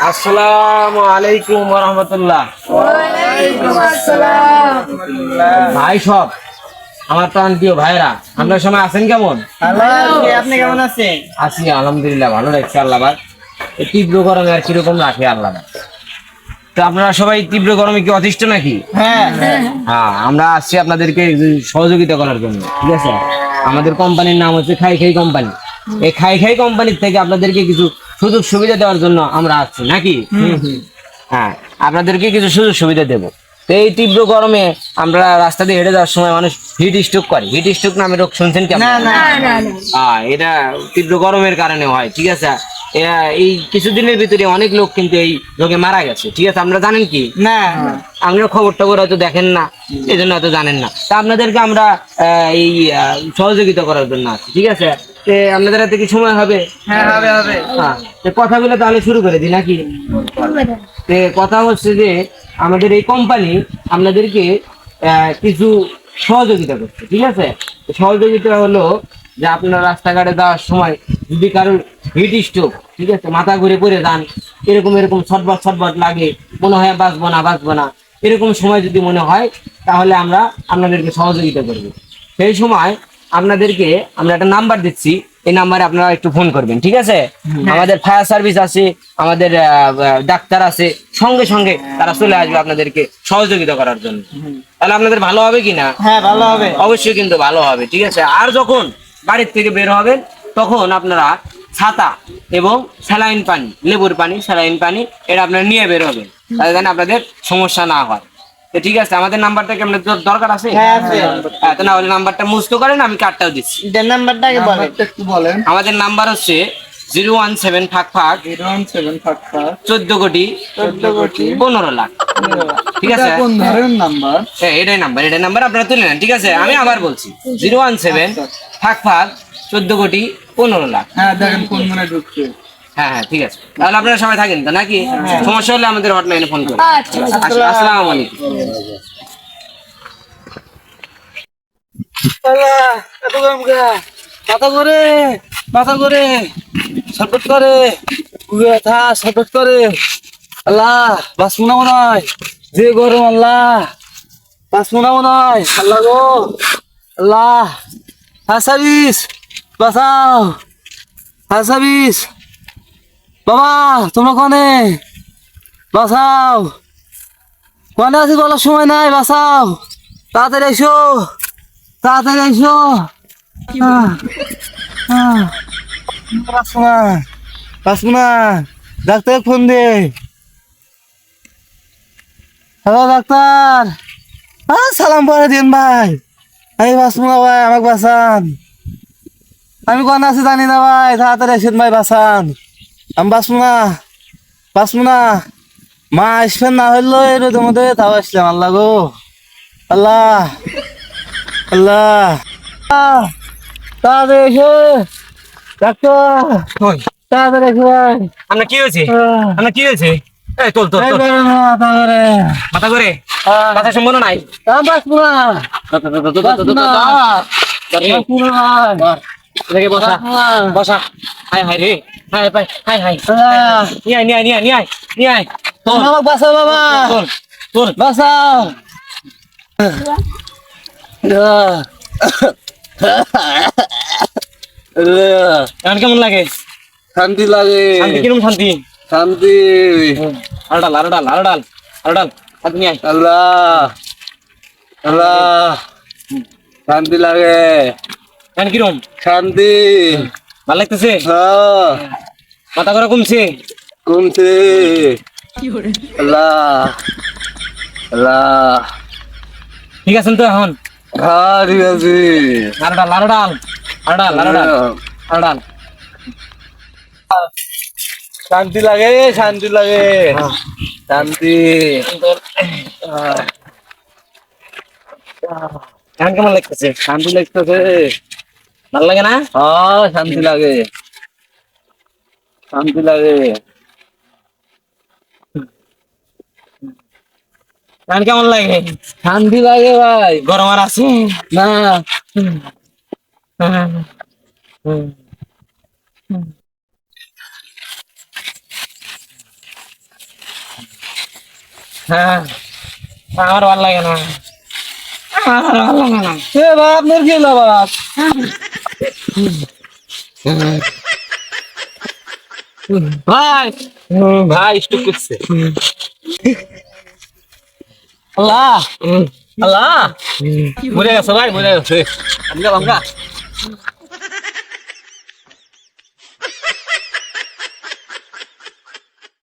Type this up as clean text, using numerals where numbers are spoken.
আসসালামু আলাইকুম ওয়া রাহমাতুল্লাহ। ওয়ালাইকুম আসসালাম। ভাই সব আমার প্রান্তীয় ভাইরা, আপনার সময় আছেন কেমন? ভালো আছি, আপনি কেমন আছেন? আছি আলহামদুলিল্লাহ, ভালো রাখছে আল্লাহ পাক। এই তীব্র গরমে আর কিরকম রাখে আল্লাহ পাক। তো আপনারা সবাই তীব্র গরমে কি অতিষ্ঠ নাকি? হ্যাঁ হ্যাঁ, আমরা আসছি আপনাদেরকে সহযোগিতা করার জন্য, ঠিক আছে? আমাদের কোম্পানির নাম হচ্ছে খাই খাই কোম্পানি। এই খাই খাই কোম্পানির থেকে আপনাদেরকে কিছু সুযোগ সুবিধা দেওয়ার জন্য আমরা আসছি নাকি? হ্যাঁ, আপনাদেরকে কিছু সুযোগ সুবিধা দেবো। তো এই তীব্র গরমে আমরা রাস্তা দিয়ে হেঁটে যাওয়ার সময় মানুষ হিট স্ট্রোক করে। হিট স্ট্রোক নামে রোগ শুনছেন কি? না না এটা তীব্র গরমের কারণে হয়, ঠিক আছে? এরা এই কিছুদিনের ভিতরে অনেক লোক কিন্তু এই রোগে মারা গেছে, ঠিক আছে? আপনারা জানেন কি? না আপনারা খবর টবর হয়তো দেখেন না, এই জন্য হয়তো জানেন না। তা আপনাদেরকে আমরা এই সহযোগিতা করার জন্য আছি, ঠিক আছে? আপনাদের হাতে কি সময় হবে? হ্যাঁ হবে হবে। হ্যাঁ, কথাগুলো তাহলে শুরু করে দিই নাকি? কথা হচ্ছে যে আমাদের এই কোম্পানি আপনাদেরকে কিছু সহযোগিতা করছে, ঠিক আছে? সহযোগিতা হলো যে আপনার রাস্তাঘাটে যাওয়ার সময় যদি কারোর হিট স্ট্রোক, ঠিক আছে, মাথা ঘুরে পড়ে যান, এরকম এরকম ছটবট ছটবট লাগে, মনে হয় বাঁচবো না, এরকম সময় যদি মনে হয়, তাহলে আমরা আপনাদেরকে সহযোগিতা করবো। সেই সময় আপনাদেরকে আমরা একটা নাম্বার দিচ্ছি, এই নাম্বারে আপনারা একটু ফোন করবেন, ঠিক আছে? আমাদের ফায়ার সার্ভিস আছে, আমাদের ডাক্তার আছে, সঙ্গে সঙ্গে তারা চলে আসবে আপনাদেরকে সহযোগিতা করার জন্য। তাহলে আপনাদের ভালো হবে কিনা? হ্যাঁ ভালো হবে। অবশ্যই কিন্তু ভালো হবে, ঠিক আছে? আর যখন বাড়ির থেকে বের হবেন তখন আপনারা ছাতা এবং স্যালাইন পানি, লেবুর পানি, স্যালাইন পানি, এটা আপনারা নিয়ে বের হবেন, তাহলে যেন আপনাদের সমস্যা না হয়। তো ঠিক আছে, আমাদের নাম্বারটা কি আপনাদের দরকার আছে? হ্যাঁ আছে। তো না হলে নাম্বারটা মুস্ত করেন, আমি কার্ডটাও দিচ্ছি। এটার নাম্বারটা আগে বলেন। একটু বলেন। আমাদের নাম্বার হচ্ছে 017 ফাঁক 017 14 কোটি 15 লাখ, ঠিক আছে? কোন ধরনের নাম্বার? হ্যাঁ, এটাই নাম্বার আপনারা তুলে নেন, ঠিক আছে? আমি আবার বলছি 017 ফাঁক 14 কোটি 15 লাখ। হ্যাঁ দেখেন কোন মনে ঢুকছে। হ্যাঁ, ঠিক আছে। তাহলে আপনারা সবাই থাকেন তো নাকি? সমস্যা হলে আমাদের হটলাইনে ফোন করুন। আচ্ছা। আসসালামু আলাইকুম। এত গরম কে? মাথা করে শরবত করে ব্যথা শরবত করে। আল্লাহ বাঁচবো না মনে হয়, যে গরম। আল্লাহ বাঁচবো না মনে হয়। আল্লাহ গো আল্লাহ, হাসাবিস বাঁচাও, হাসাবিস বাবা, তোমরা কনে? বাঁচাও, কনে আছি বলার সময় নাই, বাঁচাও, তাড়াতাড়ি এসো, তাড়াতাড়ি এসো। বাঁচবো না, ডাক্তার ফোন দে। হ্যালো ডাক্তার, সালাম পরে দিন ভাই, আমি বাঁচবো না ভাই, আমাকে বাঁচান। আমি কোন আছি জানি না ভাই, তাড়াতাড়ি আসেন ভাই, বাঁচান। আমি বাঁচবো না। মা আসবেন না হইলো এই রোদের মধ্যে, তাও আসলাম। আল্লাহ গো আল্লাহ, আল্লাহ তাড়াতাড়ি এসো ডাক্তার, তাড়াতাড়ি এসো ভাই। আপনার কি হয়েছে? আপনার কি হয়েছে? এই তোল তোল এই তোল। গরম মাথা করে, মাথা করে কথা সম্পন্ন নাই। আমি বাঁচবো না, বাঁচবো না, বাঁচবো না ভাই। এদিকে বসা বসা। হাই হাই রে, হাই ভাই, হাই হাই। নিয়ে আয় তোল আমাকে বাঁচাও বাবা, তোল তোল। বাঁচাও। এখন কেমন লাগে? শান্তি লাগে, শান্তি? কিরকম শান্তি? শান্তি। আরো ডাল হাত নিয়ে আয়। আল্লাহ আল্লাহ, শান্তি লাগে, এখন কিরম শান্তি। ভালো লাগতেছে? হ্যাঁ মাথা করা কমছে? কমছে। আল্লাহ আল্লাহ, ঠিক আছেন তো এখন? হ্যাঁ ঠিক আছে। আরো ডাল। শান্তি লাগে, শান্তি লাগে, শান্তি। এখন কেমন লাগতেছে? শান্তি লাগতেছে। ভালো লাগে না? হ্যাঁ শান্তি লাগে, শান্তি লাগে। এখন কেমন লাগে? শান্তি লাগে ভাই। গরম আর আছে না হ্যাঁ আমার ভালো লাগে না, আমার ভালো লাগে না। এ বাপ আপনার কি হলো বাপ? ভাই ভাই স্টক করছে। আল্লাহ আল্লাহ মরে গেছে ভাই, মরে গেছে। আমি গেলাম গা।